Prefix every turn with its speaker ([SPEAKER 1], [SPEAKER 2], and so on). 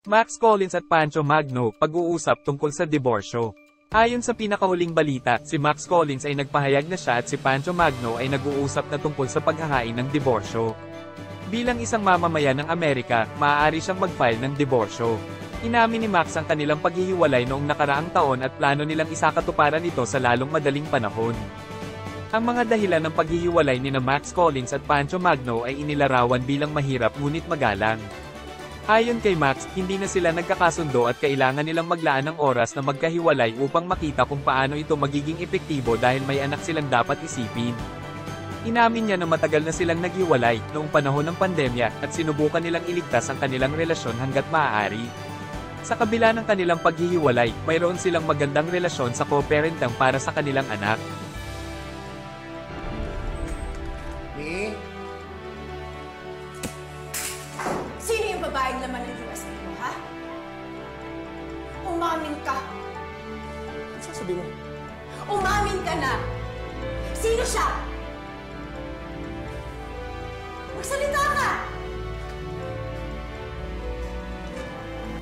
[SPEAKER 1] Max Collins at Pancho Magno, pag-uusap tungkol sa diborsyo. Ayon sa pinakahuling balita, si Max Collins ay nagpahayag na siya at si Pancho Magno ay nag-uusap na tungkol sa paghahain ng diborsyo. Bilang isang mamamayan ng Amerika, maaari siyang mag-file ng diborsyo. Inamin ni Max ang kanilang paghihiwalay noong nakaraang taon at plano nilang isakatuparan ito sa lalong madaling panahon. Ang mga dahilan ng paghihiwalay ni Max Collins at Pancho Magno ay inilarawan bilang mahirap ngunit magalang. Ayon kay Max, hindi na sila nagkakasundo at kailangan nilang maglaan ng oras na magkahiwalay upang makita kung paano ito magiging epektibo dahil may anak silang dapat isipin. Inamin niya na matagal na silang naghiwalay noong panahon ng pandemya at sinubukan nilang iligtas ang kanilang relasyon hanggat maaari. Sa kabila ng kanilang paghihiwalay, mayroon silang magandang relasyon sa co-parenting para sa kanilang anak.
[SPEAKER 2] Sino yung babaeng laman ng USB mo, ha? Umamin ka.
[SPEAKER 3] Ano sasabihin mo?
[SPEAKER 2] Umamin ka na! Sino siya?